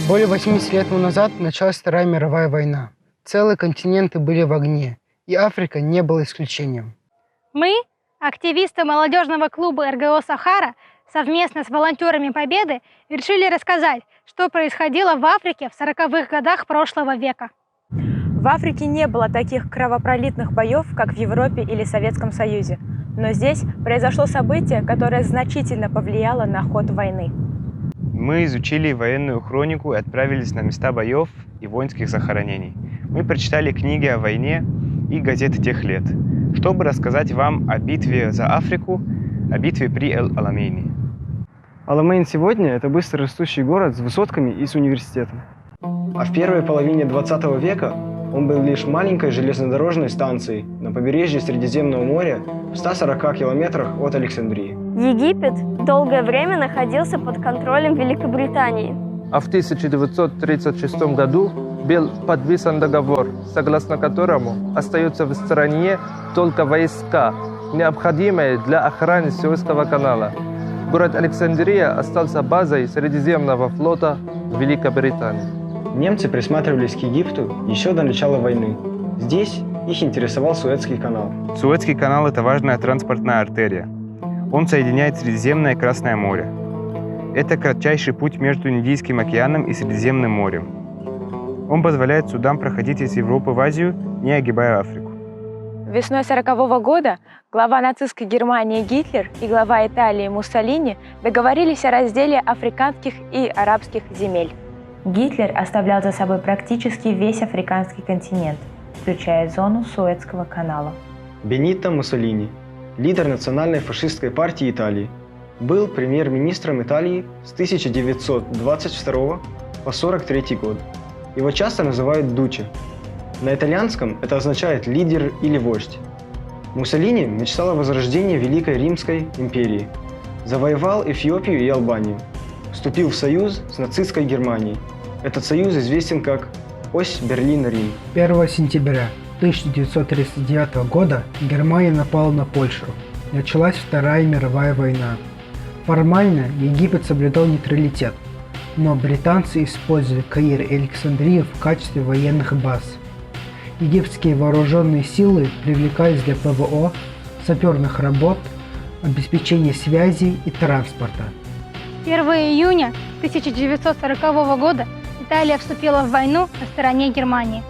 Более 80 лет назад началась Вторая мировая война. Целые континенты были в огне, и Африка не была исключением. Мы, активисты молодежного клуба РГО «Сахара», совместно с волонтерами Победы решили рассказать, что происходило в Африке в 40-х годах прошлого века. В Африке не было таких кровопролитных боев, как в Европе или Советском Союзе. Но здесь произошло событие, которое значительно повлияло на ход войны. Мы изучили военную хронику и отправились на места боев и воинских захоронений. Мы прочитали книги о войне и газеты тех лет, чтобы рассказать вам о битве за Африку, о битве при Эль-Аламейне. Аламейн сегодня – это быстро растущий город с высотками и с университетом. А в первой половине 20 века он был лишь маленькой железнодорожной станцией на побережье Средиземного моря в 140 километрах от Александрии. Египет долгое время находился под контролем Великобритании. А в 1936 году был подписан договор, согласно которому остаются в стране только войска, необходимые для охраны Суэцкого канала. Город Александрия остался базой Средиземного флота в Великобритании. Немцы присматривались к Египту еще до начала войны. Здесь их интересовал Суэцкий канал. Суэцкий канал – это важная транспортная артерия. Он соединяет Средиземное и Красное море. Это кратчайший путь между Индийским океаном и Средиземным морем. Он позволяет судам проходить из Европы в Азию, не огибая Африку. Весной 1940 года глава нацистской Германии Гитлер и глава Италии Муссолини договорились о разделе африканских и арабских земель. Гитлер оставлял за собой практически весь африканский континент, включая зону Суэцкого канала. Бенито Муссолини, лидер национальной фашистской партии Италии, был премьер-министром Италии с 1922 по 1943 год. Его часто называют «дуче». На итальянском это означает «лидер» или «вождь». Муссолини мечтал о возрождении Великой Римской империи, завоевал Эфиопию и Албанию, вступил в союз с нацистской Германией. Этот союз известен как «Ось Берлин-Рим». 1 сентября 1939 года Германия напала на Польшу. Началась Вторая мировая война. Формально Египет соблюдал нейтралитет, но британцы использовали Каир и Александрию в качестве военных баз. Египетские вооруженные силы привлекались для ПВО, саперных работ, обеспечения связей и транспорта. 1 июня 1940 года Италия вступила в войну на стороне Германии.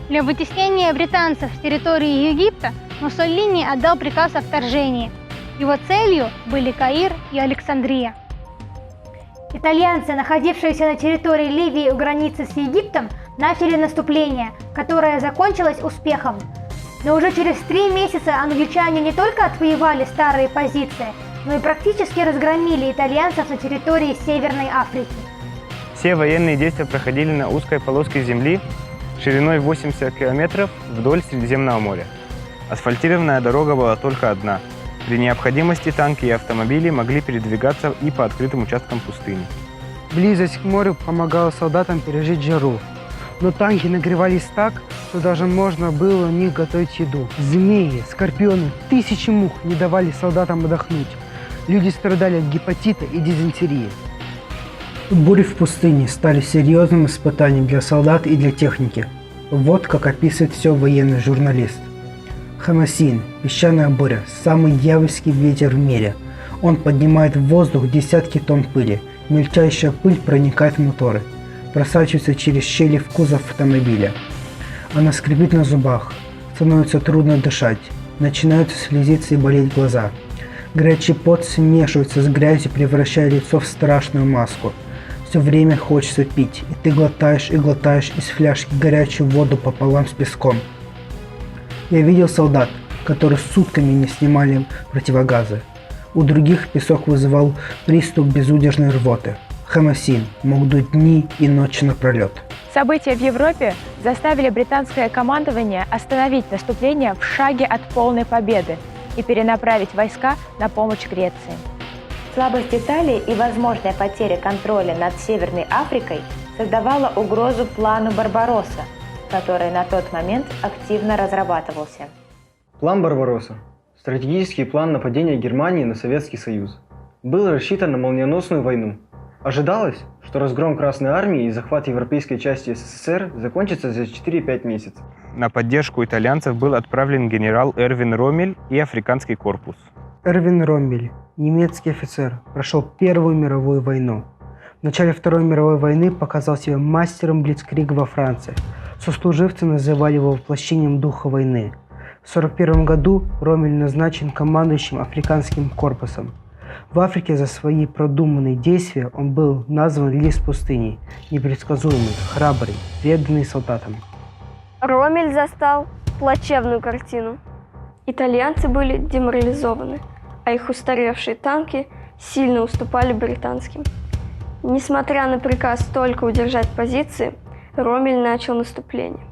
Для вытеснения британцев с территории Египта Муссолини отдал приказ о вторжении. Его целью были Каир и Александрия. Итальянцы, находившиеся на территории Ливии у границы с Египтом, начали наступление, которое закончилось успехом. Но уже через 3 месяца англичане не только отвоевали старые позиции, но и практически разгромили итальянцев на территории Северной Африки. Все военные действия проходили на узкой полоске земли шириной 80 километров вдоль Средиземного моря. Асфальтированная дорога была только одна. При необходимости танки и автомобили могли передвигаться и по открытым участкам пустыни. Близость к морю помогала солдатам пережить жару. Но танки нагревались так, что даже можно было на них готовить еду. Змеи, скорпионы, тысячи мух не давали солдатам отдохнуть. Люди страдали от гепатита и дизентерии. Бури в пустыне стали серьезным испытанием для солдат и для техники. Вот как описывает все военный журналист. Хамасин, песчаная буря, самый дьявольский ветер в мире. Он поднимает в воздух десятки тонн пыли. Мельчайшая пыль проникает в моторы, просачивается через щели в кузов автомобиля. Она скрипит на зубах, становится трудно дышать, начинают слезиться и болеть глаза. Горячий пот смешивается с грязью, превращая лицо в страшную маску. Все время хочется пить, и ты глотаешь и глотаешь из фляжки горячую воду пополам с песком. Я видел солдат, которые сутками не снимали противогазы. У других песок вызывал приступ безудержной рвоты. Хамасин мог дуть дни и ночи напролет. События в Европе заставили британское командование остановить наступление в шаге от полной победы и перенаправить войска на помощь Греции. Слабость Италии и возможная потеря контроля над Северной Африкой создавала угрозу плану Барбаросса, который на тот момент активно разрабатывался. План Барбаросса – стратегический план нападения Германии на Советский Союз. Был рассчитан на молниеносную войну. Ожидалось, что разгром Красной Армии и захват европейской части СССР закончится за 4-5 месяцев. На поддержку итальянцев был отправлен генерал Эрвин Роммель и Африканский корпус. Эрвин Роммель, немецкий офицер, прошел Первую мировую войну. В начале Второй мировой войны показал себя мастером блицкрига во Франции. Сослуживцы называли его воплощением духа войны. В 1941 году Роммель назначен командующим Африканским корпусом. В Африке за свои продуманные действия он был назван лис пустыни, непредсказуемый, храбрый, преданный солдатам. Роммель застал плачевную картину. Итальянцы были деморализованы, а их устаревшие танки сильно уступали британским. Несмотря на приказ только удержать позиции, Роммель начал наступление,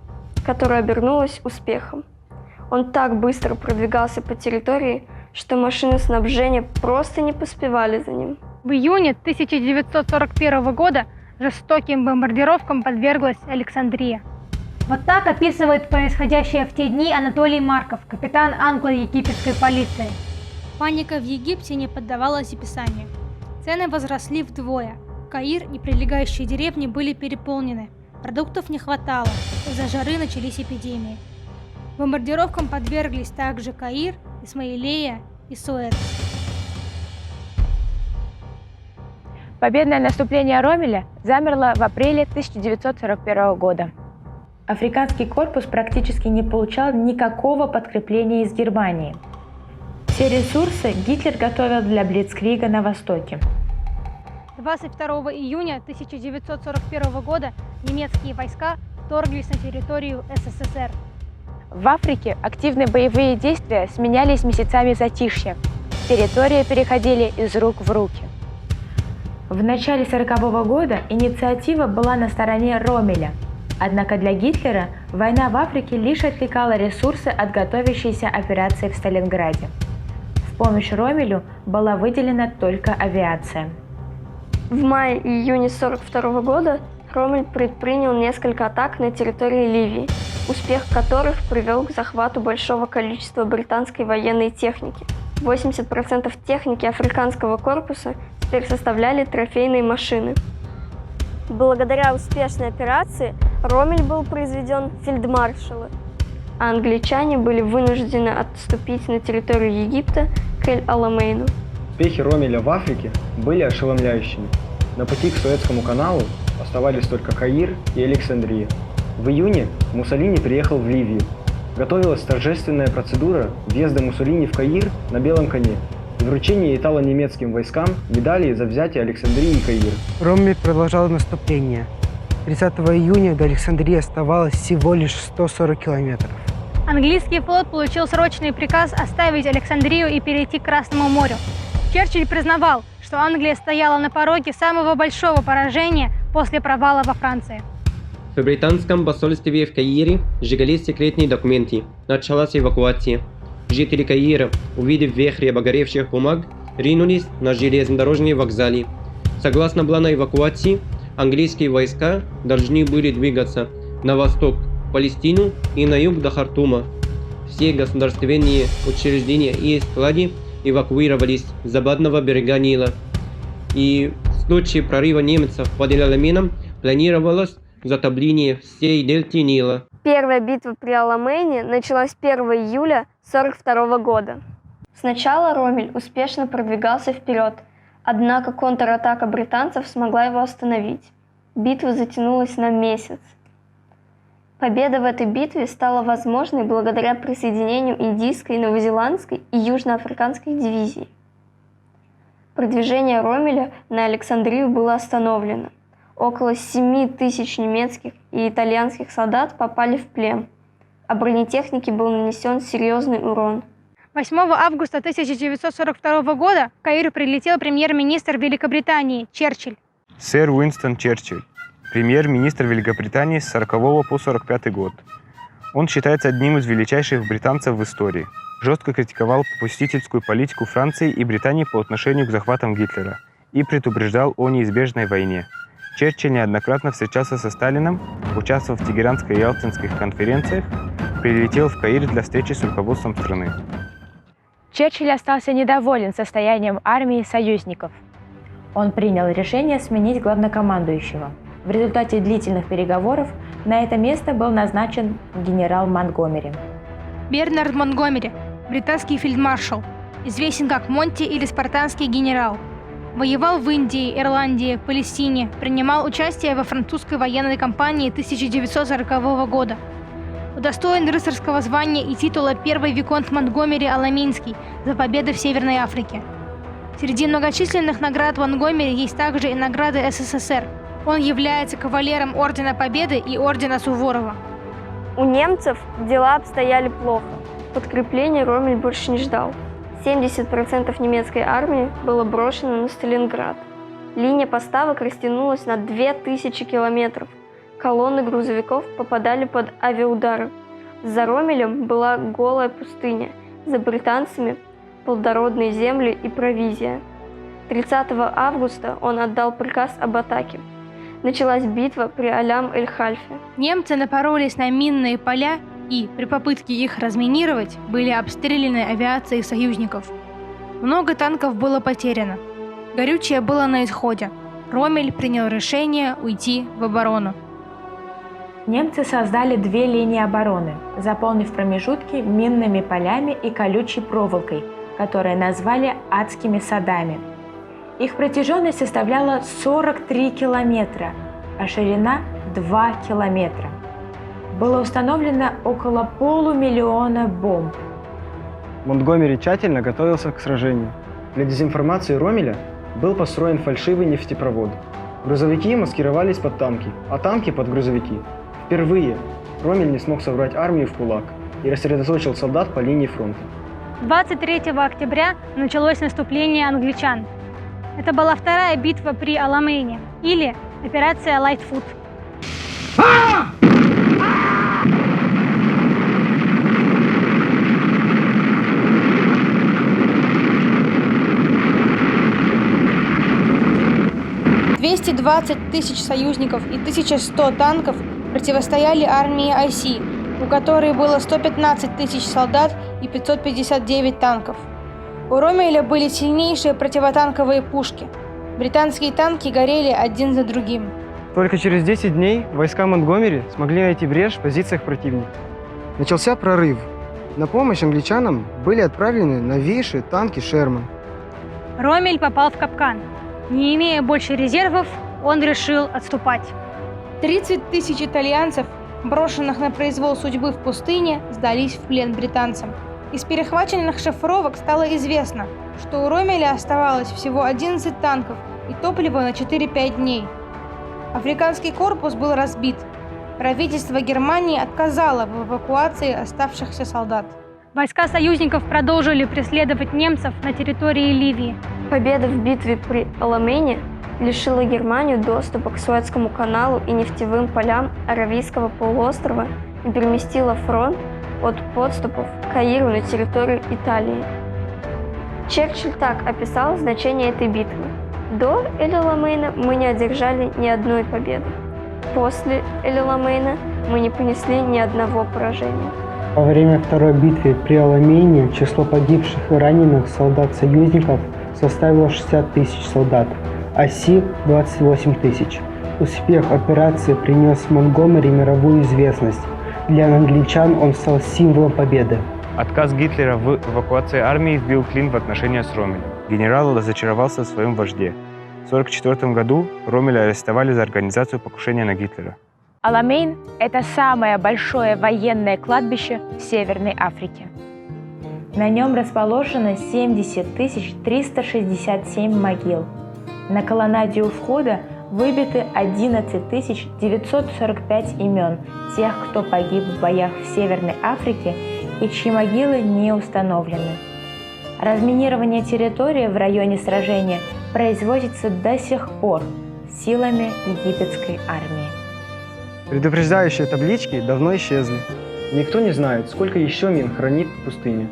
которое обернулось успехом. Он так быстро продвигался по территории, что машины снабжения просто не поспевали за ним. В июне 1941 года жестоким бомбардировкам подверглась Александрия. Вот так описывает происходящее в те дни Анатолий Марков, капитан англо-египетской полиции. Паника в Египте не поддавалась описанию. Цены возросли вдвое. Каир и прилегающие деревни были переполнены. Продуктов не хватало. Из-за жары начались эпидемии. Бомбардировкам подверглись также Каир, Исмаилия и Суэц. Победное наступление Роммеля замерло в апреле 1941 года. Африканский корпус практически не получал никакого подкрепления из Германии. Все ресурсы Гитлер готовил для блицкрига на Востоке. 22 июня 1941 года немецкие войска вторглись на территорию СССР. В Африке активные боевые действия сменялись месяцами затишья. Территории переходили из рук в руки. В начале 1940 года инициатива была на стороне Роммеля. Однако для Гитлера война в Африке лишь отвлекала ресурсы от готовящейся операции в Сталинграде. В помощь Роммелю была выделена только авиация. В мае и июне 1942 года Роммель предпринял несколько атак на территории Ливии, успех которых привел к захвату большого количества британской военной техники. 80% техники Африканского корпуса теперь составляли трофейные машины. Благодаря успешной операции Роммель был произведен фельдмаршалом, а англичане были вынуждены отступить на территорию Египта к Эль-Аламейну. Успехи Роммеля в Африке были ошеломляющими. На пути к Суэцкому каналу оставались только Каир и Александрия. В июне Муссолини приехал в Ливию. Готовилась торжественная процедура въезда Муссолини в Каир на белом коне и вручение итало-немецким войскам медалей за взятие Александрии и Каира. Роммель продолжал наступление. 30 июня до Александрии оставалось всего лишь 140 километров. Английский флот получил срочный приказ оставить Александрию и перейти к Красному морю. Черчилль признавал, что Англия стояла на пороге самого большого поражения после провала во Франции. В британском посольстве в Каире сжигались секретные документы. Началась эвакуация. Жители Каира, увидев вихри обгоревших бумаг, ринулись на железнодорожные вокзалы. Согласно плану эвакуации, английские войска должны были двигаться на восток, в Палестину и на юг до Хартума. Все государственные учреждения и склады эвакуировались с западного берега Нила. И в случае прорыва немцев под Эль-Аламейном планировалось затопление всей дельты Нила. Первая битва при Аламейне началась 1 июля 1942 года. Сначала Роммель успешно продвигался вперед, однако контратака британцев смогла его остановить. Битва затянулась на месяц. Победа в этой битве стала возможной благодаря присоединению индийской, новозеландской и южноафриканской дивизий. Продвижение Роммеля на Александрию было остановлено. Около 7 тысяч немецких и итальянских солдат попали в плен, а бронетехнике был нанесен серьезный урон. 8 августа 1942 года в Каир прилетел премьер-министр Великобритании Черчилль. Сэр Уинстон Черчилль, премьер-министр Великобритании с 40 по 45 год. Он считается одним из величайших британцев в истории. Жестко критиковал попустительскую политику Франции и Британии по отношению к захватам Гитлера и предупреждал о неизбежной войне. Черчилль неоднократно встречался со Сталиным, участвовал в Тегеранской и Ялтинских конференциях, прилетел в Каир для встречи с руководством страны. Черчилль остался недоволен состоянием армии союзников. Он принял решение сменить главнокомандующего. В результате длительных переговоров на это место был назначен генерал Монтгомери. Бернард Монтгомери, британский фельдмаршал, известен как Монти или спартанский генерал. Воевал в Индии, Ирландии, Палестине, принимал участие во французской военной кампании 1940 года. Удостоен рыцарского звания и титула первый виконт Монтгомери Аламейнский за победы в Северной Африке. Среди многочисленных наград Монтгомери есть также и награды СССР. Он является кавалером Ордена Победы и Ордена Суворова. У немцев дела обстояли плохо. Подкрепления Роммель больше не ждал. 70% немецкой армии было брошено на Сталинград. Линия поставок растянулась на 2000 километров. Колонны грузовиков попадали под авиаудары. За Роммелем была голая пустыня, за британцами плодородные земли и провизия. 30 августа он отдал приказ об атаке. Началась битва при Алям-эль-Хальфе. Немцы напоролись на минные поля и, при попытке их разминировать, были обстреляны авиацией союзников. Много танков было потеряно. Горючее было на исходе. Роммель принял решение уйти в оборону. Немцы создали 2 линии обороны, заполнив промежутки минными полями и колючей проволокой, которые назвали «адскими садами». Их протяженность составляла 43 километра, а ширина – 2 километра. Было установлено около 500 000 бомб. Монтгомери тщательно готовился к сражению. Для дезинформации Роммеля был построен фальшивый нефтепровод. Грузовики маскировались под танки, а танки под грузовики. Впервые Роммель не смог собрать армию в кулак и рассредоточил солдат по линии фронта. 23 октября началось наступление англичан. Это была вторая битва при Аламейне, или операция Лайтфут. $220 000 союзников и 1100 танков противостояли армии Оси, у которой было 115 000 солдат и 559 танков. У Роммеля были сильнейшие противотанковые пушки. Британские танки горели один за другим. Только через 10 дней войска Монтгомери смогли найти брешь в позициях противника. Начался прорыв. На помощь англичанам были отправлены новейшие танки «Шерман». Роммель попал в капкан. Не имея больше резервов, он решил отступать. 30 000 итальянцев, брошенных на произвол судьбы в пустыне, сдались в плен британцам. Из перехваченных шифровок стало известно, что у Роммеля оставалось всего 11 танков и топливо на 4-5 дней. Африканский корпус был разбит. Правительство Германии отказало в эвакуации оставшихся солдат. Войска союзников продолжили преследовать немцев на территории Ливии. Победа в битве при Аламейне лишила Германию доступа к Суэцкому каналу и нефтевым полям Аравийского полуострова и переместила фронт от подступов к Каиру на территорию Италии. Черчилль так описал значение этой битвы. До Эль-Аламейна мы не одержали ни одной победы. После Эль-Аламейна мы не понесли ни одного поражения. Во время второй битвы при Аламейне число погибших и раненых солдат союзников составило 60 000 солдат, Оси – 28 000. Успех операции принес Монтгомери мировую известность. Для англичан он стал символом победы. Отказ Гитлера в эвакуации армии вбил клин в отношения с Роммелем. Генерал разочаровался в своем вожде. В 1944 году Роммеля арестовали за организацию покушения на Гитлера. Аламейн – это самое большое военное кладбище в Северной Африке. На нем расположено 70 367 могил. На колоннаде у входа выбиты 11 945 имен тех, кто погиб в боях в Северной Африке и чьи могилы не установлены. Разминирование территории в районе сражения производится до сих пор силами египетской армии. Предупреждающие таблички давно исчезли. Никто не знает, сколько еще мин хранит пустыня.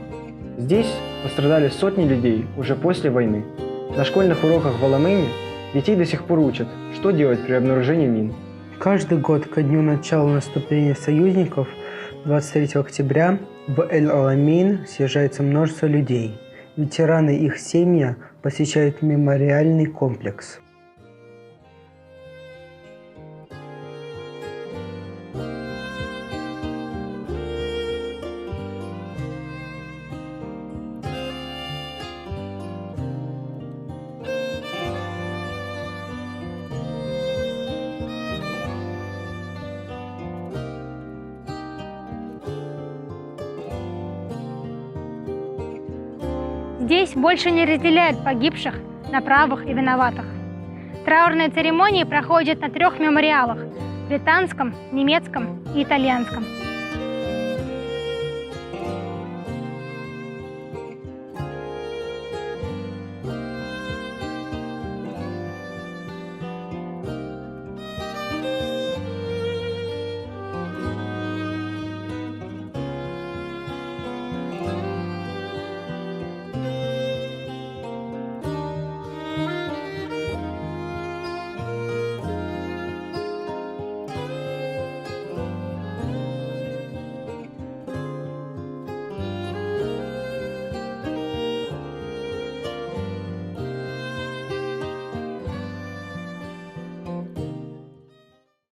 Здесь пострадали сотни людей уже после войны. На школьных уроках в Аламейне детей до сих пор учат, что делать при обнаружении мин. Каждый год ко дню начала наступления союзников, 23 октября, в Эль-Аламейн съезжается множество людей. Ветераны и их семьи посещают мемориальный комплекс. Здесь больше не разделяют погибших на правых и виноватых. Траурные церемонии проходят на 3 мемориалах – британском, немецком и итальянском.